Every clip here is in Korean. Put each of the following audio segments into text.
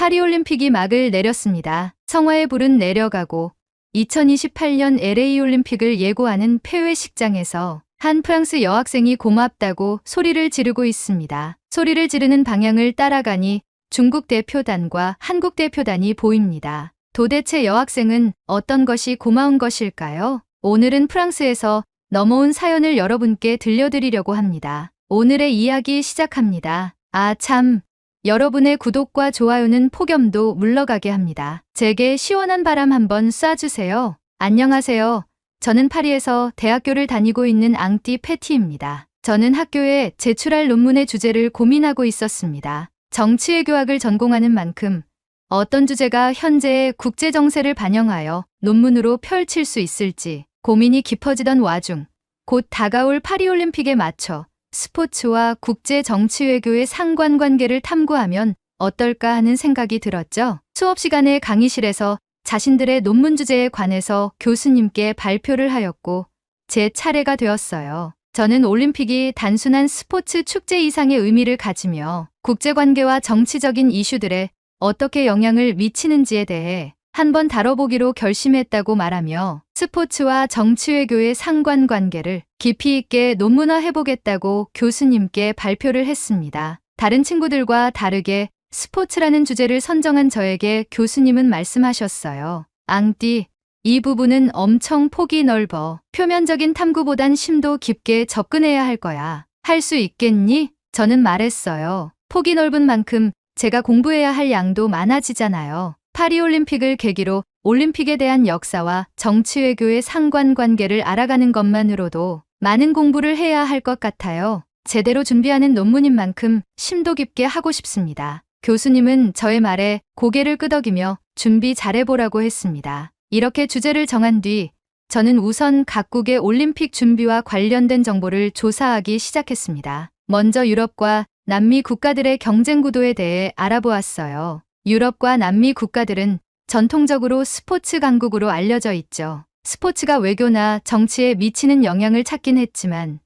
파리올림픽이 막을 내렸습니다. 성화의 불은 내려가고 2028년 LA 올림픽을 예고하는 폐회식장에서 한 프랑스 여학생이 고맙다고 소리를 지르고 있습니다. 소리를 지르는 방향을 따라가니 중국 대표단과 한국 대표단이 보입니다. 도대체 여학생은 어떤 것이 고마운 것일까요? 오늘은 프랑스에서 넘어온 사연을 여러분께 들려드리려고 합니다. 오늘의 이야기 시작합니다. 아 참, 여러분의 구독과 좋아요는 폭염도 물러가게 합니다. 제게 시원한 바람 한번 쏴주세요. 안녕하세요. 저는 파리에서 대학교를 다니고 있는 앙띠 패티입니다. 저는 학교에 제출할 논문의 주제를 고민하고 있었습니다. 정치외교학을 전공하는 만큼 어떤 주제가 현재의 국제 정세를 반영하여 논문으로 펼칠 수 있을지 고민이 깊어지던 와중 곧 다가올 파리올림픽에 맞춰 스포츠와 국제 정치 외교의 상관관계를 탐구하면 어떨까 하는 생각이 들었죠. 수업 시간에 강의실에서 자신들의 논문 주제에 관해서 교수님께 발표를 하였고 제 차례가 되었어요. 저는 올림픽이 단순한 스포츠 축제 이상의 의미를 가지며 국제관계와 정치적인 이슈들에 어떻게 영향을 미치는지에 대해 한번 다뤄보기로 결심했다고 말하며 스포츠와 정치 외교의 상관관계를 깊이 있게 논문화해보겠다고 교수님께 발표를 했습니다. 다른 친구들과 다르게 스포츠라는 주제를 선정한 저에게 교수님은 말씀하셨어요. 앙띠, 이 부분은 엄청 폭이 넓어. 표면적인 탐구보단 심도 깊게 접근해야 할 거야. 할 수 있겠니? 저는 말했어요. 폭이 넓은 만큼 제가 공부해야 할 양도 많아지잖아요. 파리올림픽을 계기로 올림픽에 대한 역사와 정치 외교의 상관관계를 알아가는 것만으로도 많은 공부를 해야 할 것 같아요. 제대로 준비하는 논문인 만큼 심도 깊게 하고 싶습니다. 교수님은 저의 말에 고개를 끄덕이며 준비 잘해보라고 했습니다. 이렇게 주제를 정한 뒤 저는 우선 각국의 올림픽 준비와 관련된 정보를 조사하기 시작했습니다. 먼저 유럽과 남미 국가들의 경쟁 구도에 대해 알아보았어요. 유럽과 남미 국가들은 전통적으로 스포츠 강국으로 알려져 있죠. 스포츠가 외교나 정치에 미치는 영향을 찾긴 했지만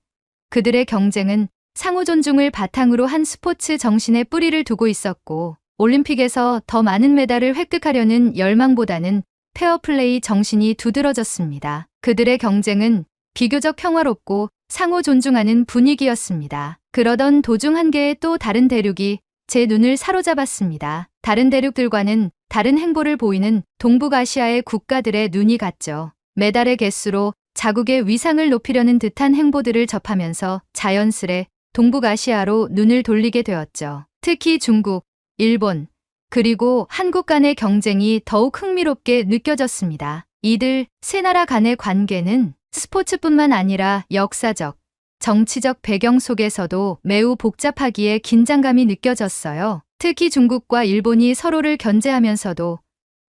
그들의 경쟁은 상호 존중을 바탕으로 한 스포츠 정신에 뿌리를 두고 있었고 올림픽에서 더 많은 메달을 획득하려는 열망보다는 페어플레이 정신이 두드러졌습니다. 그들의 경쟁은 비교적 평화롭고 상호 존중하는 분위기였습니다. 그러던 도중 한 개의 또 다른 대륙이 제 눈을 사로잡았습니다. 다른 대륙들과는 다른 행보를 보이는 동북아시아의 국가들의 눈이 갔죠. 메달의 개수로 자국의 위상을 높이려는 듯한 행보들을 접하면서 자연스레 동북아시아로 눈을 돌리게 되었죠. 특히 중국, 일본, 그리고 한국 간의 경쟁이 더욱 흥미롭게 느껴졌습니다. 이들 세 나라 간의 관계는 스포츠뿐만 아니라 역사적, 정치적 배경 속에서도 매우 복잡하기에 긴장감이 느껴졌어요. 특히 중국과 일본이 서로를 견제하면서도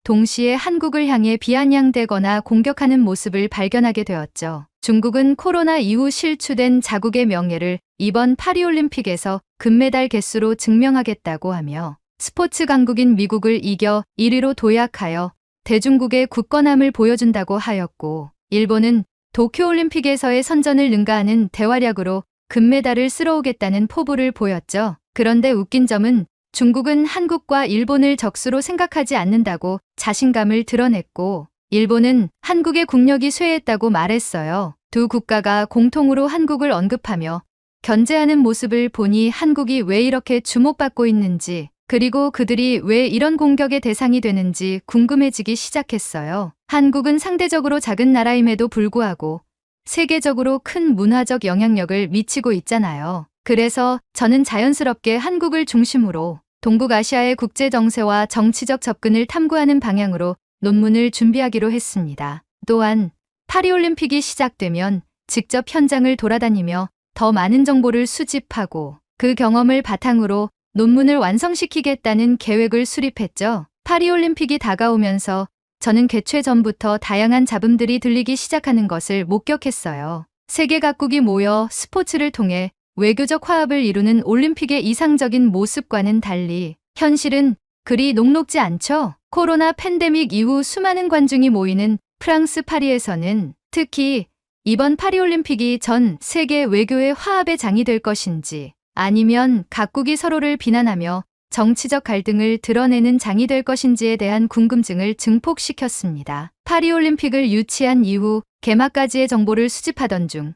동시에 한국을 향해 비아냥대거나 공격하는 모습을 발견하게 되었죠. 중국은 코로나 이후 실추된 자국의 명예를 이번 파리올림픽에서 금메달 개수로 증명하겠다고 하며 스포츠 강국인 미국을 이겨 1위로 도약하여 대중국의 굳건함을 보여준다고 하였고 일본은 도쿄올림픽에서의 선전을 능가하는 대활약으로 금메달을 쓸어오겠다는 포부를 보였죠. 그런데 웃긴 점은 중국은 한국과 일본을 적수로 생각하지 않는다고 자신감을 드러냈고 일본은 한국의 국력이 쇠했다고 말했어요. 두 국가가 공통으로 한국을 언급하며 견제하는 모습을 보니 한국이 왜 이렇게 주목받고 있는지 그리고 그들이 왜 이런 공격의 대상이 되는지 궁금해지기 시작했어요. 한국은 상대적으로 작은 나라임에도 불구하고 세계적으로 큰 문화적 영향력을 미치고 있잖아요. 그래서 저는 자연스럽게 한국을 중심으로 동북아시아의 국제 정세와 정치적 접근을 탐구하는 방향으로 논문을 준비하기로 했습니다. 또한 파리올림픽이 시작되면 직접 현장을 돌아다니며 더 많은 정보를 수집하고 그 경험을 바탕으로 논문을 완성시키겠다는 계획을 수립했죠. 파리올림픽이 다가오면서 저는 개최 전부터 다양한 잡음들이 들리기 시작하는 것을 목격했어요. 세계 각국이 모여 스포츠를 통해 외교적 화합을 이루는 올림픽의 이상적인 모습과는 달리 현실은 그리 녹록지 않죠. 코로나 팬데믹 이후 수많은 관중이 모이는 프랑스 파리에서는 특히 이번 파리올림픽이 전 세계 외교의 화합의 장이 될 것인지 아니면 각국이 서로를 비난하며 정치적 갈등을 드러내는 장이 될 것인지에 대한 궁금증을 증폭시켰습니다. 파리올림픽을 유치한 이후 개막까지의 정보를 수집하던 중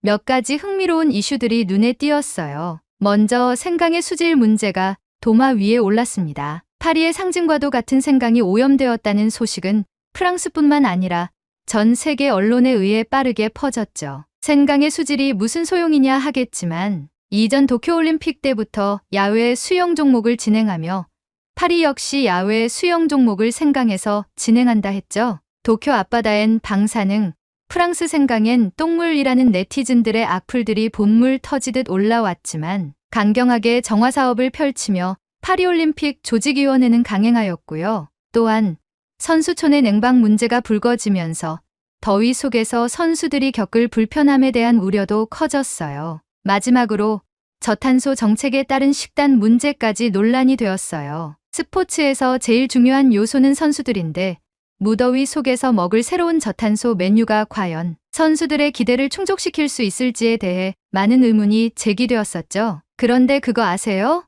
몇 가지 흥미로운 이슈들이 눈에 띄었어요. 먼저 생강의 수질 문제가 도마 위에 올랐습니다. 파리의 상징과도 같은 생강이 오염되었다는 소식은 프랑스뿐만 아니라 전 세계 언론에 의해 빠르게 퍼졌죠. 생강의 수질이 무슨 소용이냐 하겠지만 이전 도쿄올림픽 때부터 야외 수영 종목을 진행하며 파리 역시 야외 수영 종목을 생강에서 진행한다 했죠. 도쿄 앞바다엔 방사능, 프랑스 생강엔 똥물이라는 네티즌들의 악플들이 본물 터지듯 올라왔지만 강경하게 정화 사업을 펼치며 파리올림픽 조직위원회는 강행하였고요. 또한 선수촌의 냉방 문제가 불거지면서 더위 속에서 선수들이 겪을 불편함에 대한 우려도 커졌어요. 마지막으로 저탄소 정책에 따른 식단 문제까지 논란이 되었어요. 스포츠에서 제일 중요한 요소는 선수들인데 무더위 속에서 먹을 새로운 저탄소 메뉴가 과연 선수들의 기대를 충족시킬 수 있을지에 대해 많은 의문이 제기되었었죠. 그런데 그거 아세요?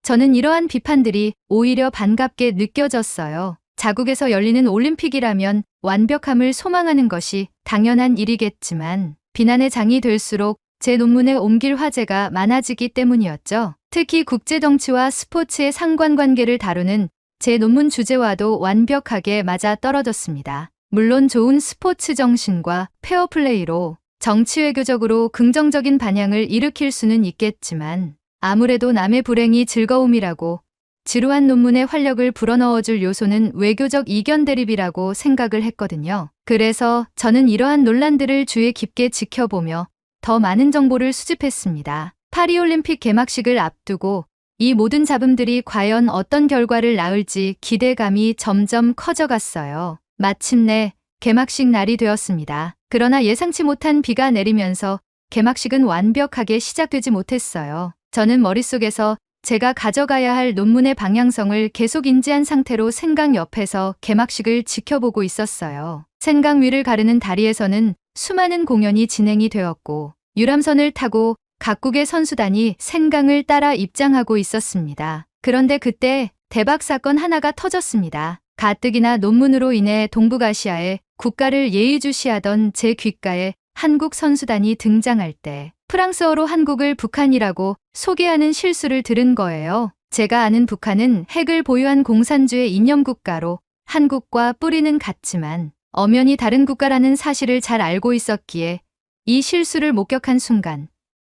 저는 이러한 비판들이 오히려 반갑게 느껴졌어요. 자국에서 열리는 올림픽이라면 완벽함을 소망하는 것이 당연한 일이겠지만 비난의 장이 될수록 제 논문에 옮길 화제가 많아지기 때문이었죠. 특히 국제정치와 스포츠의 상관관계를 다루는 제 논문 주제와도 완벽하게 맞아떨어졌습니다. 물론 좋은 스포츠 정신과 페어플레이로 정치 외교적으로 긍정적인 반향을 일으킬 수는 있겠지만 아무래도 남의 불행이 즐거움이라고 지루한 논문에 활력을 불어넣어줄 요소는 외교적 이견 대립이라고 생각을 했거든요. 그래서 저는 이러한 논란들을 주의 깊게 지켜보며 더 많은 정보를 수집했습니다. 파리올림픽 개막식을 앞두고 이 모든 잡음들이 과연 어떤 결과를 낳을지 기대감이 점점 커져갔어요. 마침내 개막식 날이 되었습니다. 그러나 예상치 못한 비가 내리면서 개막식은 완벽하게 시작되지 못했어요. 저는 머릿속에서 제가 가져가야 할 논문의 방향성을 계속 인지한 상태로 생강 옆에서 개막식을 지켜보고 있었어요. 생강 위를 가르는 다리에서는 수많은 공연이 진행이 되었고 유람선을 타고 각국의 선수단이 생강을 따라 입장하고 있었습니다. 그런데 그때 대박 사건 하나가 터졌습니다. 가뜩이나 논문으로 인해 동북아시아의 국가를 예의주시하던 제 귓가에 한국 선수단이 등장할 때 프랑스어로 한국을 북한이라고 소개하는 실수를 들은 거예요. 제가 아는 북한은 핵을 보유한 공산주의 이념국가로 한국과 뿌리는 같지만 엄연히 다른 국가라는 사실을 잘 알고 있었기에 이 실수를 목격한 순간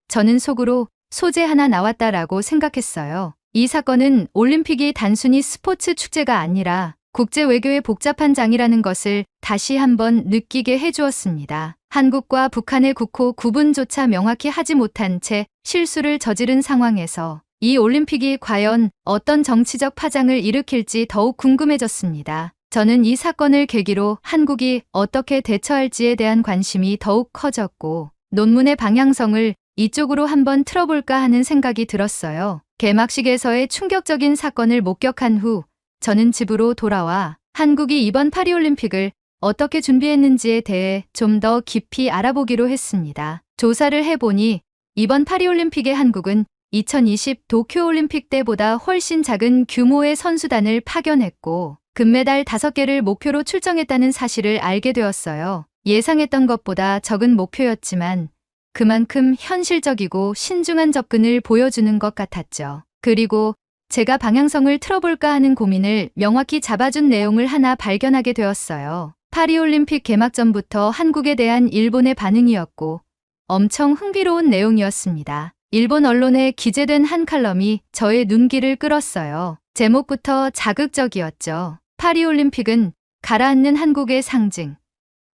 저는 속으로 소재 하나 나왔다라고 생각했어요. 이 사건은 올림픽이 단순히 스포츠 축제가 아니라 국제 외교의 복잡한 장이라는 것을 다시 한번 느끼게 해주었습니다. 한국과 북한의 국호 구분조차 명확히 하지 못한 채 실수를 저지른 상황에서 이 올림픽이 과연 어떤 정치적 파장을 일으킬지 더욱 궁금해졌습니다. 저는 이 사건을 계기로 한국이 어떻게 대처할지에 대한 관심이 더욱 커졌고 논문의 방향성을 이쪽으로 한번 틀어볼까 하는 생각이 들었어요. 개막식에서의 충격적인 사건을 목격한 후 저는 집으로 돌아와 한국이 이번 파리올림픽을 어떻게 준비했는지에 대해 좀 더 깊이 알아보기로 했습니다. 조사를 해보니 이번 파리올림픽의 한국은 2020 도쿄올림픽 때보다 훨씬 작은 규모의 선수단을 파견했고 금메달 5개를 목표로 출정했다는 사실을 알게 되었어요. 예상했던 것보다 적은 목표였지만 그만큼 현실적이고 신중한 접근을 보여주는 것 같았죠. 그리고 제가 방향성을 틀어볼까 하는 고민을 명확히 잡아준 내용을 하나 발견하게 되었어요. 파리올림픽 개막 전부터 한국에 대한 일본의 반응이었고 엄청 흥미로운 내용이었습니다. 일본 언론에 기재된 한 칼럼이 저의 눈길을 끌었어요. 제목부터 자극적이었죠. 파리올림픽은 가라앉는 한국의 상징.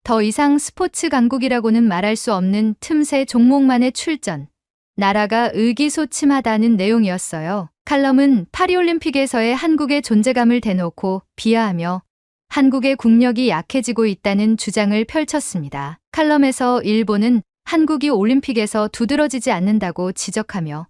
더 이상 스포츠 강국이라고는 말할 수 없는 틈새 종목만의 출전. 나라가 의기소침하다는 내용이었어요. 칼럼은 파리올림픽에서의 한국의 존재감을 대놓고 비하하며 한국의 국력이 약해지고 있다는 주장을 펼쳤습니다. 칼럼에서 일본은 한국이 올림픽에서 두드러지지 않는다고 지적하며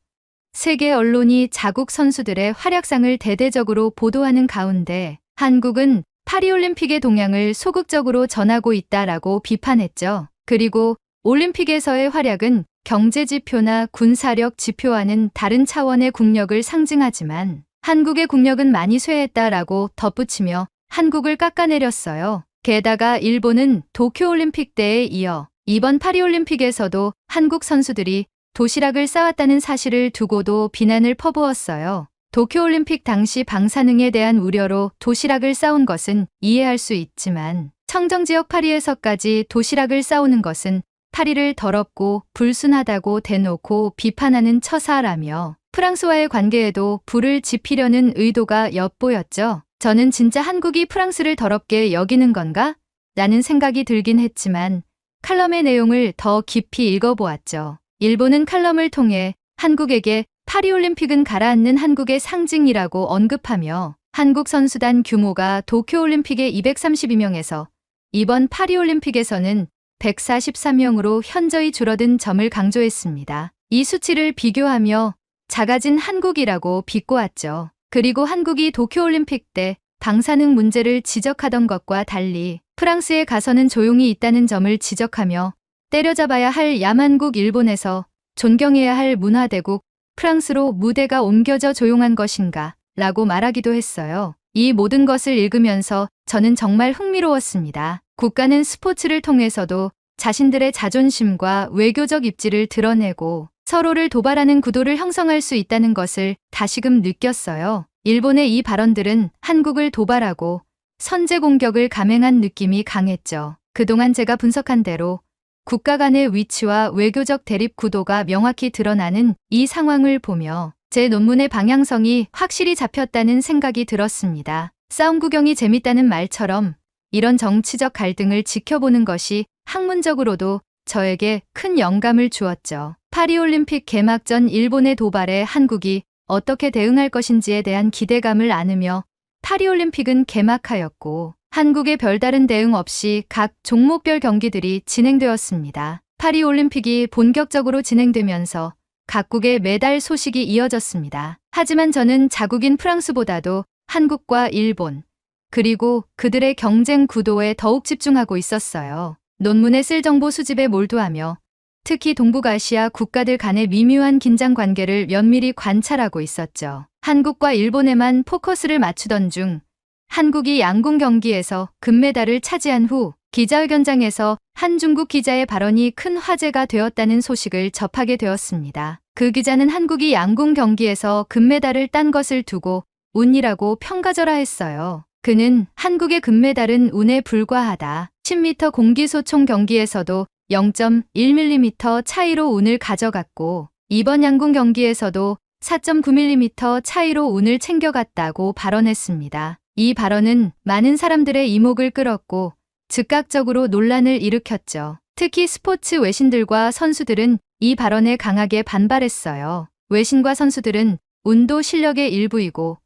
세계 언론이 자국 선수들의 활약상을 대대적으로 보도하는 가운데 한국은 파리올림픽의 동향을 소극적으로 전하고 있다라고 비판했죠. 그리고 올림픽에서의 활약은 경제 지표나 군사력 지표와는 다른 차원의 국력을 상징하지만 한국의 국력은 많이 쇠했다라고 덧붙이며 한국을 깎아내렸어요. 게다가 일본은 도쿄올림픽 때에 이어 이번 파리올림픽에서도 한국 선수들이 도시락을 싸왔다는 사실을 두고도 비난을 퍼부었어요. 도쿄올림픽 당시 방사능에 대한 우려로 도시락을 싸온 것은 이해할 수 있지만 청정지역 파리에서까지 도시락을 싸오는 것은 파리를 더럽고 불순하다고 대놓고 비판하는 처사라며 프랑스와의 관계에도 불을 지피려는 의도가 엿보였죠. 저는 진짜 한국이 프랑스를 더럽게 여기는 건가? 라는 생각이 들긴 했지만 칼럼의 내용을 더 깊이 읽어보았죠. 일본은 칼럼을 통해 한국에게 파리올림픽은 가라앉는 한국의 상징이라고 언급하며 한국 선수단 규모가 도쿄올림픽의 232명에서 이번 파리올림픽에서는 143명으로 현저히 줄어든 점을 강조했습니다. 이 수치를 비교하며 작아진 한국이라고 비꼬았죠. 그리고 한국이 도쿄올림픽 때 방사능 문제를 지적하던 것과 달리 프랑스에 가서는 조용히 있다는 점을 지적하며 때려잡아야 할 야만국 일본에서 존경해야 할 문화대국 프랑스로 무대가 옮겨져 조용한 것인가 라고 말하기도 했어요. 이 모든 것을 읽으면서 저는 정말 흥미로웠습니다. 국가는 스포츠를 통해서도 자신들의 자존심과 외교적 입지를 드러내고 서로를 도발하는 구도를 형성할 수 있다는 것을 다시금 느꼈어요. 일본의 이 발언들은 한국을 도발하고 선제 공격을 감행한 느낌이 강했죠. 그동안 제가 분석한 대로 국가 간의 위치와 외교적 대립 구도가 명확히 드러나는 이 상황을 보며 제 논문의 방향성이 확실히 잡혔다는 생각이 들었습니다. 싸움 구경이 재밌다는 말처럼 이런 정치적 갈등을 지켜보는 것이 학문적으로도 저에게 큰 영감을 주었죠. 파리올림픽 개막 전 일본의 도발에 한국이 어떻게 대응할 것인지에 대한 기대감을 안으며 파리올림픽은 개막하였고 한국의 별다른 대응 없이 각 종목별 경기들이 진행되었습니다. 파리올림픽이 본격적으로 진행되면서 각국의 메달 소식이 이어졌습니다. 하지만 저는 자국인 프랑스보다도 한국과 일본, 그리고 그들의 경쟁 구도에 더욱 집중하고 있었어요. 논문에 쓸 정보 수집에 몰두하며 특히 동북아시아 국가들 간의 미묘한 긴장 관계를 면밀히 관찰하고 있었죠. 한국과 일본에만 포커스를 맞추던 중 한국이 양궁 경기에서 금메달을 차지한 후 기자회견장에서 한 중국 기자의 발언이 큰 화제가 되었다는 소식을 접하게 되었습니다. 그 기자는 한국이 양궁 경기에서 금메달을 딴 것을 두고 운이라고 평가절하 했어요. 그는 한국의 금메달은 운에 불과하다. 10m 공기소총 경기에서도 0.1mm 차이로 운을 가져갔고 이번 양궁 경기에서도 4.9mm 차이로 운을 챙겨갔다고 발언했습니다. 이 발언은 많은 사람들의 이목을 끌었고 즉각적으로 논란을 일으켰죠. 특히 스포츠 외신들과 선수들은 이 발언에 강하게 반발했어요. 외신과 선수들은 운도 실력의 일부이고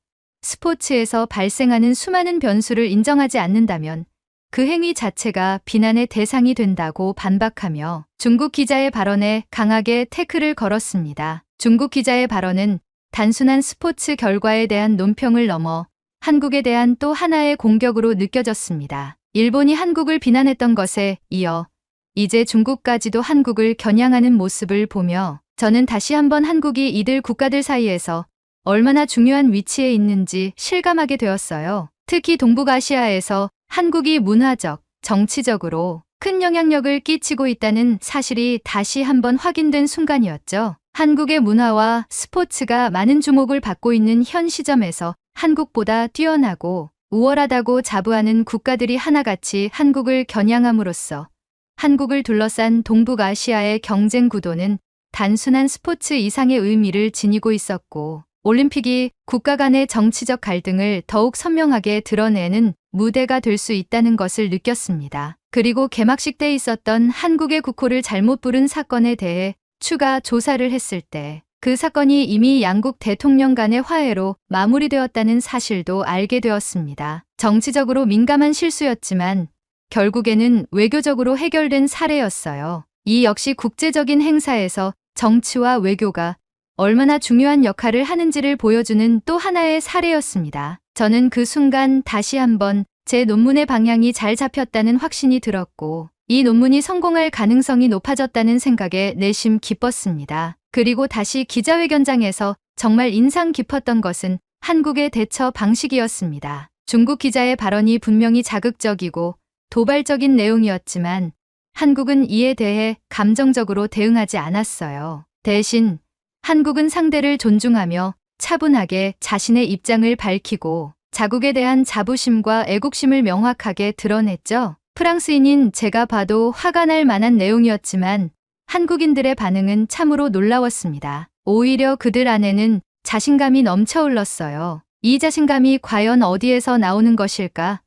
스포츠에서 발생하는 수많은 변수를 인정하지 않는다면 그 행위 자체가 비난의 대상이 된다고 반박하며 중국 기자의 발언에 강하게 태클을 걸었습니다. 중국 기자의 발언은 단순한 스포츠 결과에 대한 논평을 넘어 한국에 대한 또 하나의 공격으로 느껴졌습니다. 일본이 한국을 비난했던 것에 이어 이제 중국까지도 한국을 겨냥하는 모습을 보며 저는 다시 한번 한국이 이들 국가들 사이에서 얼마나 중요한 위치에 있는지 실감하게 되었어요. 특히 동북아시아에서 한국이 문화적, 정치적으로 큰 영향력을 끼치고 있다는 사실이 다시 한번 확인된 순간이었죠. 한국의 문화와 스포츠가 많은 주목을 받고 있는 현 시점에서 한국보다 뛰어나고 우월하다고 자부하는 국가들이 하나같이 한국을 겨냥함으로써 한국을 둘러싼 동북아시아의 경쟁 구도는 단순한 스포츠 이상의 의미를 지니고 있었고 올림픽이 국가 간의 정치적 갈등을 더욱 선명하게 드러내는 무대가 될 수 있다는 것을 느꼈습니다. 그리고 개막식 때 있었던 한국의 국호를 잘못 부른 사건에 대해 추가 조사를 했을 때 그 사건이 이미 양국 대통령 간의 화해로 마무리되었다는 사실도 알게 되었습니다. 정치적으로 민감한 실수였지만 결국에는 외교적으로 해결된 사례였어요. 이 역시 국제적인 행사에서 정치와 외교가 얼마나 중요한 역할을 하는지를 보여주는 또 하나의 사례였습니다. 저는 그 순간 다시 한번 제 논문의 방향이 잘 잡혔다는 확신이 들었고 이 논문이 성공할 가능성이 높아졌다는 생각에 내심 기뻤습니다. 그리고 다시 기자회견장에서 정말 인상 깊었던 것은 한국의 대처 방식이었습니다. 중국 기자의 발언이 분명히 자극적이고 도발적인 내용이었지만 한국은 이에 대해 감정적으로 대응하지 않았어요. 대신 한국은 상대를 존중하며 차분하게 자신의 입장을 밝히고 자국에 대한 자부심과 애국심을 명확하게 드러냈죠. 프랑스인인 제가 봐도 화가 날 만한 내용이었지만 한국인들의 반응은 참으로 놀라웠습니다. 오히려 그들 안에는 자신감이 넘쳐 흘렀어요. 이 자신감이 과연 어디에서 나오는 것일까?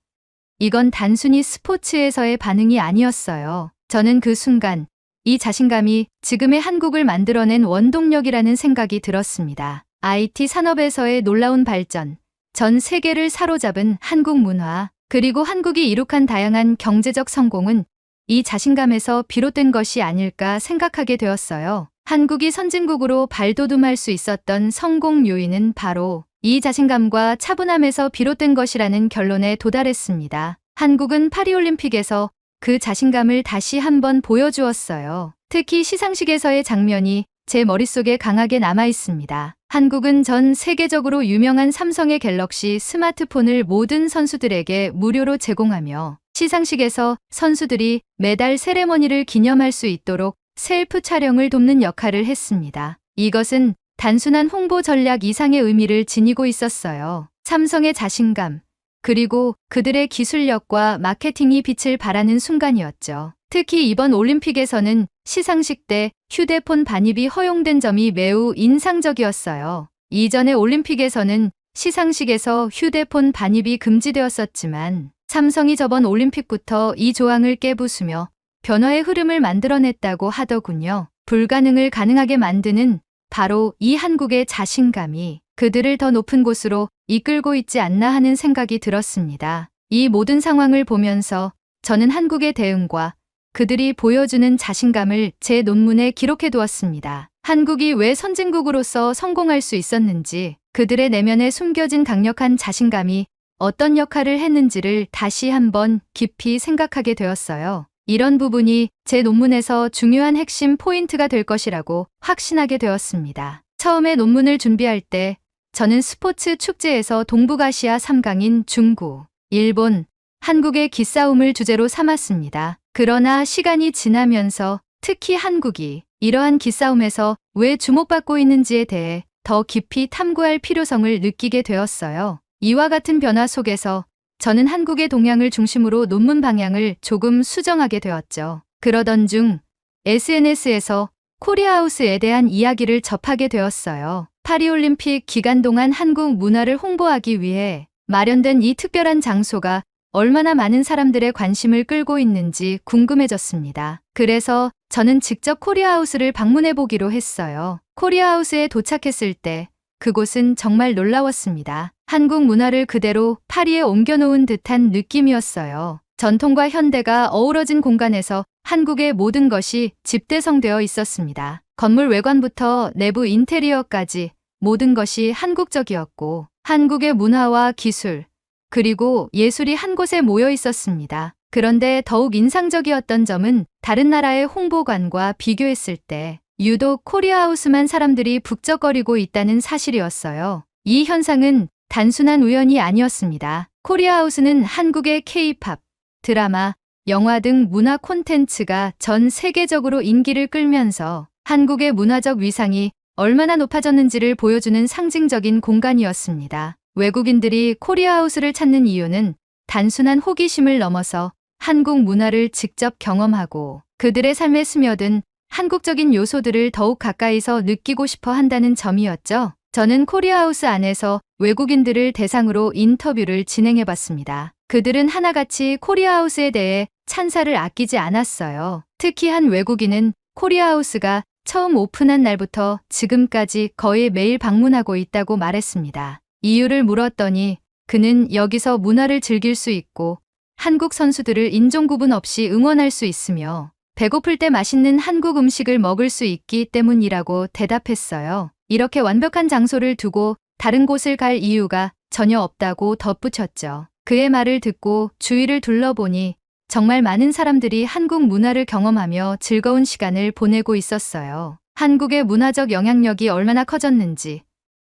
이건 단순히 스포츠에서의 반응이 아니었어요. 저는 그 순간 이 자신감이 지금의 한국을 만들어낸 원동력이라는 생각이 들었습니다. IT 산업에서의 놀라운 발전, 전 세계를 사로잡은 한국 문화, 그리고 한국이 이룩한 다양한 경제적 성공은 이 자신감에서 비롯된 것이 아닐까 생각하게 되었어요. 한국이 선진국으로 발돋움할 수 있었던 성공 요인은 바로 이 자신감과 차분함에서 비롯된 것이라는 결론에 도달했습니다. 한국은 파리올림픽에서 그 자신감을 다시 한번 보여주었어요. 특히 시상식에서의 장면이 제 머릿속에 강하게 남아 있습니다. 한국은 전 세계적으로 유명한 삼성의 갤럭시 스마트폰을 모든 선수들에게 무료로 제공하며 시상식에서 선수들이 메달 세레머니를 기념할 수 있도록 셀프 촬영을 돕는 역할을 했습니다. 이것은 단순한 홍보 전략 이상의 의미를 지니고 있었어요. 삼성의 자신감, 그리고 그들의 기술력과 마케팅이 빛을 발하는 순간이었죠. 특히 이번 올림픽에서는 시상식 때 휴대폰 반입이 허용된 점이 매우 인상적이었어요. 이전의 올림픽에서는 시상식에서 휴대폰 반입이 금지되었었지만 삼성이 저번 올림픽부터 이 조항을 깨부수며 변화의 흐름을 만들어냈다고 하더군요. 불가능을 가능하게 만드는 바로 이 한국의 자신감이 그들을 더 높은 곳으로 이끌고 있지 않나 하는 생각이 들었습니다. 이 모든 상황을 보면서 저는 한국의 대응과 그들이 보여주는 자신감을 제 논문에 기록해 두었습니다. 한국이 왜 선진국으로서 성공할 수 있었는지, 그들의 내면에 숨겨진 강력한 자신감이 어떤 역할을 했는지를 다시 한번 깊이 생각하게 되었어요. 이런 부분이 제 논문에서 중요한 핵심 포인트가 될 것이라고 확신하게 되었습니다. 처음에 논문을 준비할 때 저는 스포츠 축제에서 동북아시아 3강인 중국, 일본, 한국의 기싸움을 주제로 삼았습니다. 그러나 시간이 지나면서 특히 한국이 이러한 기싸움에서 왜 주목받고 있는지에 대해 더 깊이 탐구할 필요성을 느끼게 되었어요. 이와 같은 변화 속에서 저는 한국의 동향을 중심으로 논문 방향을 조금 수정하게 되었죠. 그러던 중 SNS에서 코리아하우스에 대한 이야기를 접하게 되었어요. 파리올림픽 기간 동안 한국 문화를 홍보하기 위해 마련된 이 특별한 장소가 얼마나 많은 사람들의 관심을 끌고 있는지 궁금해졌습니다. 그래서 저는 직접 코리아하우스를 방문해 보기로 했어요. 코리아하우스에 도착했을 때 그곳은 정말 놀라웠습니다. 한국 문화를 그대로 파리에 옮겨놓은 듯한 느낌이었어요. 전통과 현대가 어우러진 공간에서 한국의 모든 것이 집대성되어 있었습니다. 건물 외관부터 내부 인테리어까지 모든 것이 한국적이었고 한국의 문화와 기술, 그리고 예술이 한 곳에 모여 있었습니다. 그런데 더욱 인상적이었던 점은 다른 나라의 홍보관과 비교했을 때 유독 코리아하우스만 사람들이 북적거리고 있다는 사실이었어요. 이 현상은 단순한 우연이 아니었습니다. 코리아하우스는 한국의 K-팝, 드라마, 영화 등 문화 콘텐츠가 전 세계적으로 인기를 끌면서 한국의 문화적 위상이 얼마나 높아졌는지를 보여주는 상징적인 공간이었습니다. 외국인들이 코리아하우스를 찾는 이유는 단순한 호기심을 넘어서 한국 문화를 직접 경험하고 그들의 삶에 스며든 한국적인 요소들을 더욱 가까이서 느끼고 싶어 한다는 점이었죠. 저는 코리아하우스 안에서 외국인들을 대상으로 인터뷰를 진행해 봤습니다. 그들은 하나같이 코리아하우스에 대해 찬사를 아끼지 않았어요. 특히 한 외국인은 코리아하우스가 처음 오픈한 날부터 지금까지 거의 매일 방문하고 있다고 말했습니다. 이유를 물었더니 그는 여기서 문화를 즐길 수 있고 한국 선수들을 인종 구분 없이 응원할 수 있으며 배고플 때 맛있는 한국 음식을 먹을 수 있기 때문이라고 대답했어요. 이렇게 완벽한 장소를 두고 다른 곳을 갈 이유가 전혀 없다고 덧붙였죠. 그의 말을 듣고 주위를 둘러보니 정말 많은 사람들이 한국 문화를 경험하며 즐거운 시간을 보내고 있었어요. 한국의 문화적 영향력이 얼마나 커졌는지,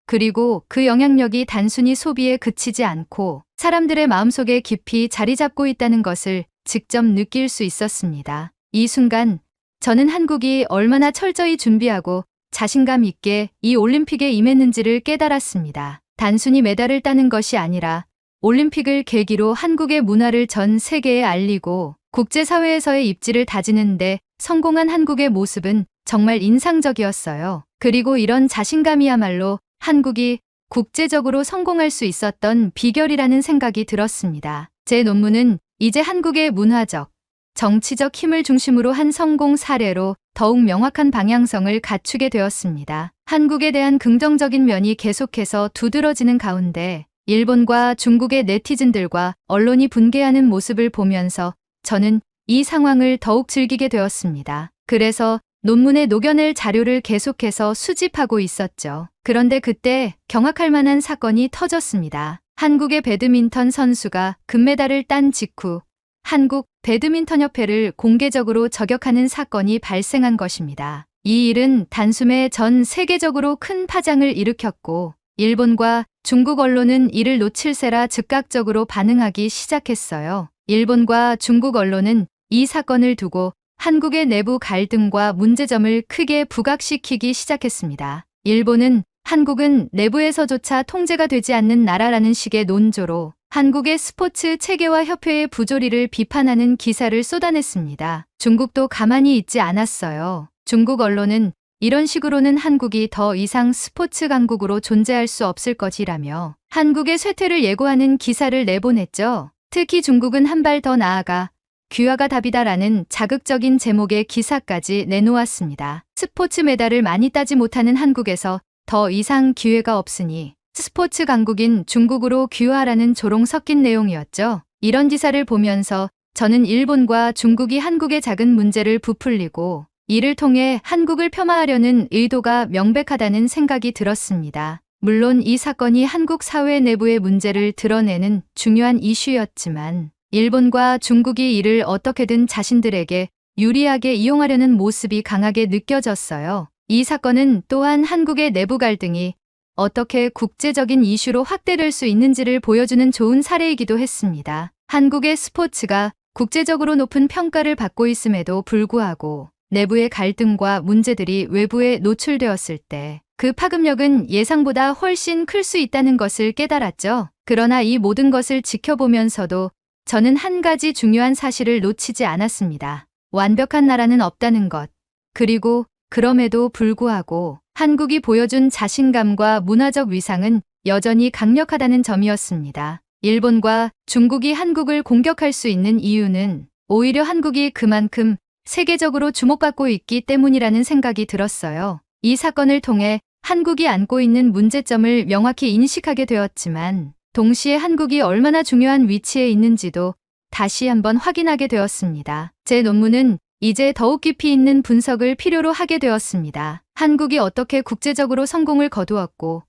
그리고 그 영향력이 단순히 소비에 그치지 않고 사람들의 마음속에 깊이 자리 잡고 있다는 것을 직접 느낄 수 있었습니다. 이 순간 저는 한국이 얼마나 철저히 준비하고 자신감 있게 이 올림픽에 임했는지를 깨달았습니다. 단순히 메달을 따는 것이 아니라 올림픽을 계기로 한국의 문화를 전 세계에 알리고 국제사회에서의 입지를 다지는데 성공한 한국의 모습은 정말 인상적이었어요. 그리고 이런 자신감이야말로 한국이 국제적으로 성공할 수 있었던 비결이라는 생각이 들었습니다. 제 논문은 이제 한국의 문화적, 정치적 힘을 중심으로 한 성공 사례로 더욱 명확한 방향성을 갖추게 되었습니다. 한국에 대한 긍정적인 면이 계속해서 두드러지는 가운데 일본과 중국의 네티즌들과 언론이 분개하는 모습을 보면서 저는 이 상황을 더욱 즐기게 되었습니다. 그래서 논문에 녹여낼 자료를 계속해서 수집하고 있었죠. 그런데 그때 경악할 만한 사건이 터졌습니다. 한국의 배드민턴 선수가 금메달을 딴 직후 한국 배드민턴협회를 공개적으로 저격하는 사건이 발생한 것입니다. 이 일은 단숨에 전 세계적으로 큰 파장을 일으켰고 일본과 중국 언론은 이를 놓칠세라 즉각적으로 반응하기 시작했어요. 일본과 중국 언론은 이 사건을 두고 한국의 내부 갈등과 문제점을 크게 부각시키기 시작했습니다. 일본은 한국은 내부에서조차 통제가 되지 않는 나라라는 식의 논조로 한국의 스포츠 체계와 협회의 부조리를 비판하는 기사를 쏟아냈습니다. 중국도 가만히 있지 않았어요. 중국 언론은 이런 식으로는 한국이 더 이상 스포츠 강국으로 존재할 수 없을 것이라며 한국의 쇠퇴를 예고하는 기사를 내보냈죠. 특히 중국은 한 발 더 나아가 귀화가 답이다라는 자극적인 제목의 기사까지 내놓았습니다. 스포츠 메달을 많이 따지 못하는 한국에서 더 이상 기회가 없으니 스포츠 강국인 중국으로 귀화하라는 조롱 섞인 내용이었죠. 이런 기사를 보면서 저는 일본과 중국이 한국의 작은 문제를 부풀리고 이를 통해 한국을 폄하하려는 의도가 명백하다는 생각이 들었습니다. 물론 이 사건이 한국 사회 내부의 문제를 드러내는 중요한 이슈였지만 일본과 중국이 이를 어떻게든 자신들에게 유리하게 이용하려는 모습이 강하게 느껴졌어요. 이 사건은 또한 한국의 내부 갈등이 어떻게 국제적인 이슈로 확대될 수 있는지를 보여주는 좋은 사례이기도 했습니다. 한국의 스포츠가 국제적으로 높은 평가를 받고 있음에도 불구하고 내부의 갈등과 문제들이 외부에 노출되었을 때 그 파급력은 예상보다 훨씬 클 수 있다는 것을 깨달았죠. 그러나 이 모든 것을 지켜보면서도 저는 한 가지 중요한 사실을 놓치지 않았습니다. 완벽한 나라는 없다는 것. 그리고 그럼에도 불구하고 한국이 보여준 자신감과 문화적 위상은 여전히 강력하다는 점이었습니다. 일본과 중국이 한국을 공격할 수 있는 이유는 오히려 한국이 그만큼 세계적으로 주목받고 있기 때문이라는 생각이 들었어요. 이 사건을 통해 한국이 안고 있는 문제점을 명확히 인식하게 되었지만 동시에 한국이 얼마나 중요한 위치에 있는지도 다시 한번 확인하게 되었습니다. 제 논문은 이제 더욱 깊이 있는 분석을 필요로 하게 되었습니다. 한국이 어떻게 국제적으로 성공을 거두었고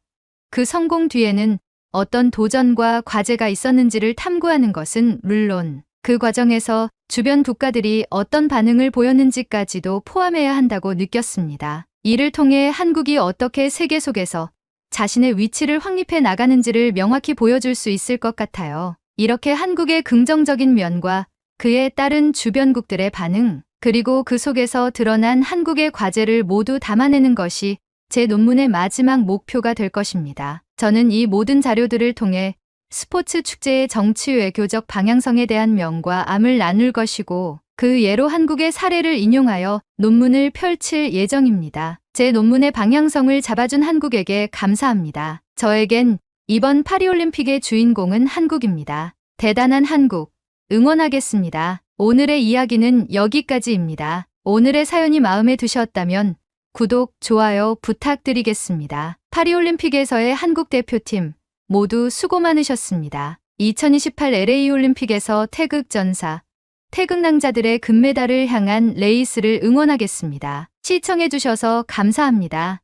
그 성공 뒤에는 어떤 도전과 과제가 있었는지를 탐구하는 것은 물론 그 과정에서 주변 국가들이 어떤 반응을 보였는지까지도 포함해야 한다고 느꼈습니다. 이를 통해 한국이 어떻게 세계 속에서 자신의 위치를 확립해 나가는지를 명확히 보여줄 수 있을 것 같아요. 이렇게 한국의 긍정적인 면과 그에 따른 주변국들의 반응, 그리고 그 속에서 드러난 한국의 과제를 모두 담아내는 것이 제 논문의 마지막 목표가 될 것입니다. 저는 이 모든 자료들을 통해 스포츠 축제의 정치 외교적 방향성에 대한 명과 암을 나눌 것이고 그 예로 한국의 사례를 인용하여 논문을 펼칠 예정입니다. 제 논문의 방향성을 잡아준 한국에게 감사합니다. 저에겐 이번 파리올림픽의 주인공은 한국입니다. 대단한 한국, 응원하겠습니다. 오늘의 이야기는 여기까지입니다. 오늘의 사연이 마음에 드셨다면 구독, 좋아요 부탁드리겠습니다. 파리올림픽에서의 한국 대표팀 모두 수고 많으셨습니다. 2028 LA올림픽에서 태극전사, 태극낭자들의 금메달을 향한 레이스를 응원하겠습니다. 시청해주셔서 감사합니다.